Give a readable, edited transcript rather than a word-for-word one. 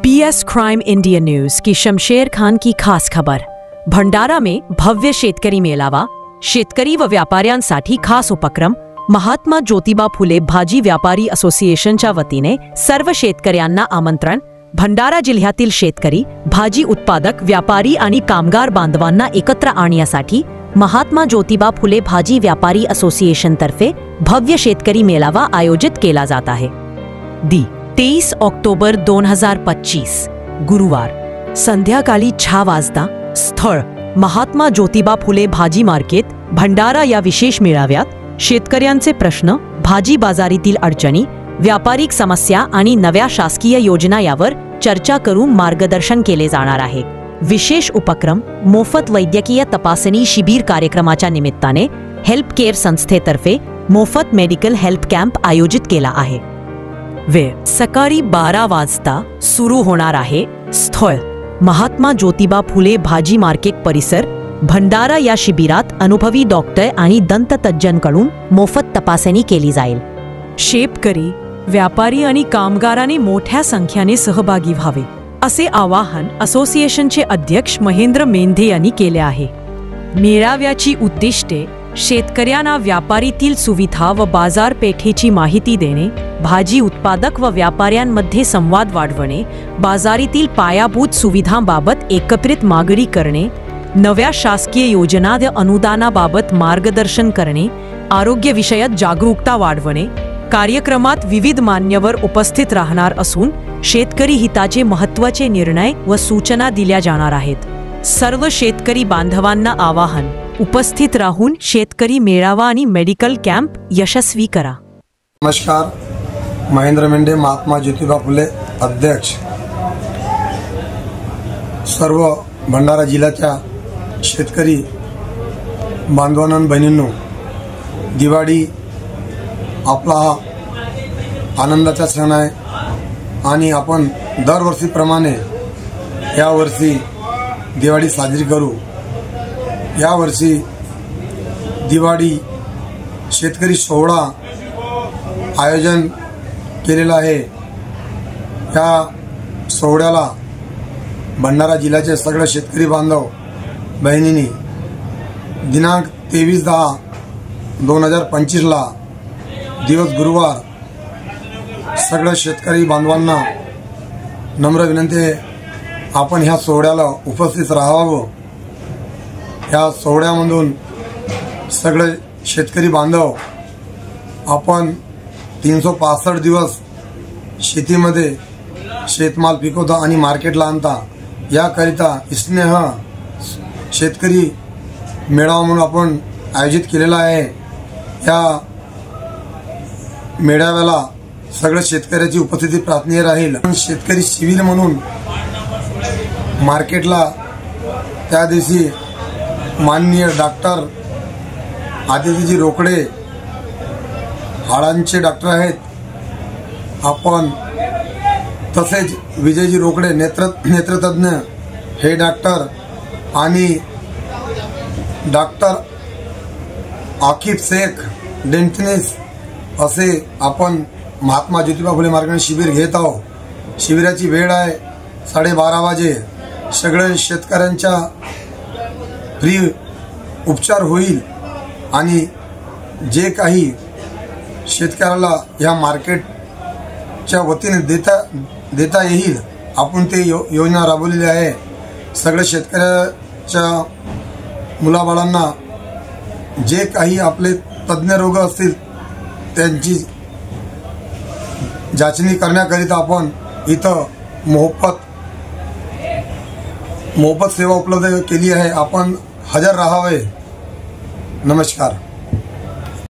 BS crime India news की शमशेर खान की खास खबर। भंडारा में भव्य शेतकरी मेळावा, शेतकरी व व्यापाऱ्यांसाठी खास उपक्रम। महात्मा ज्योतिबा फुले भाजी व्यापारी असोसिएशनच्या वतीने सर्व शेतकऱ्यांना आमंत्रण। भंडारा जिल्ह्यातील शेतकरी, भाजी उत्पादक, व्यापारी आणि कामगार बांधवांना एकत्र आणण्यासाठी महात्मा ज्योतिबा फुले भाजी व्यापारी असोसिएशन तर्फे भव्य शेतकरी मेळावा आयोजित केला जात आहे। 23 ऑक्टोबर 2025 गुरुवार संध्याकाळी 6 वाजता स्थळ महात्मा ज्योतिबा फुले भाजी मार्केट भंडारा। या विशेष मेळाव्यात शेतकऱ्यांचे प्रश्न, भाजी बाजारातील अडचणी, व्यापारिक समस्या आणि नव्या शासकीय योजना यावर चर्चा करून मार्गदर्शन केले जाणार आहे। विशेष उपक्रम मोफत वैद्यकीय तपासणी शिबिर कार्यक्रमाच्या निमित्ताने हेल्प केअर संस्थेतर्फे मोफत मेडिकल हेल्थ कॅम्प आयोजित केला आहे। वेळ सकाळी 12 वाजता सुरू होणार आहे। स्थळ महात्मा ज्योतिबा फुले भाजी मार्केट परिसर भंडारा। या शिबिरात अनुभवी डॉक्टर आणि दंततज्ज्ञांकडून मोफत तपासणी केली जाईल। शेतकरी, व्यापारी आणि कामगारांनी मोठ्या संख्येने सहभागी व्हावे असे आवाहन असोसिएशनचे अध्यक्ष महेंद्र मेंढे यांनी केले आहे। मेळाव्याची उद्दिष्टे शेतकऱ्यांना व्यापारीतील सुविधा व बाजारपेठेची माहिती देणे, भाजी उत्पादक व व्यापाऱ्यांमध्ये संवाद वाढवणे, बाजारातील पायाभूत सुविधांबाबत एकत्रित मागणी करणे, नव्या शासकीय योजना व अनुदानाबाबत मार्गदर्शन करणे, आरोग्यविषयक जागरूकता वाढवणे। कार्यक्रमात विविध मान्यवर उपस्थित राहणार असून शेतकरी हिताचे महत्त्वाचे निर्णय व सूचना दिल्या जाणार आहेत। सर्व शेतकरी बांधवांना आवाहन, उपस्थित राहून शेतकरी मेळावा आणि मेडिकल कॅम्प यशस्वी करा। नमस्कार, महेंद्र मेंढे, महात्मा ज्योतिबा फुले अध्यक्ष। सर्व भंडारा जिल्ह्याच्या शेतकरी बांधवांनो बहिणींनो, दिवाळी आपला हा आनंदाचा सण आहे आणि आपण दरवर्षीप्रमाणे यावर्षी दिवाळी साजरी करू। यावर्षी दिवाळी शेतकरी सोहळा आयोजन केलेला आहे। या सोहळ्याला भंडारा जिल्ह्याचे सगळे शेतकरी बांधव बहिणींनी दिनांक 23/10/2025 ला दिवस गुरुवार सगळ्या शेतकरी बांधवांना नम्र विनंती आहे, आपण ह्या सोहळ्याला उपस्थित राहावं। या सोहळ्यामधून सगळे शेतकरी बांधव आपण 365 दिवस शेतीमध्ये शेतमाल पिकवता आणि मार्केटला आणता। याकरिता स्नेह शेतकरी मेळावा म्हणून आपण आयोजित केलेला आहे। या मेळाव्याला सगळ्या शेतकऱ्याची उपस्थिती प्रार्थनीय राहील। शेतकरी शिबिर म्हणून मार्केटला त्या दिवशी माननीय डॉक्टर आदित्यजी रोकडे हाडांचे डॉक्टर आहेत आपण, तसेच विजयजी रोकडे नेत्रतज्ञ हे डॉक्टर आणि डॉक्टर आकिब शेख डेंटिस्ट असे आपण महात्मा ज्योतिबा फुले मार्केट शिबिर घेत आहोत। शिबिराची वेळ आहे 12:30 वाजे। सगळे शेतकऱ्यांच्या फ्री उपचार होईल आणि जे काही शेतकऱ्याला या मार्केटच्या वतीने देता येईल आपण ते योजना राबवलेली आहे। सगळ्या शेतकऱ्याच्या मुलाबाळांना जे काही आपले तज्ञ रोग असतील त्यांची जाचणी करण्याकरिता आपण इथं मोफत सेवा उपलब्ध केली आहे। आपण हजर राहावे। नमस्कार।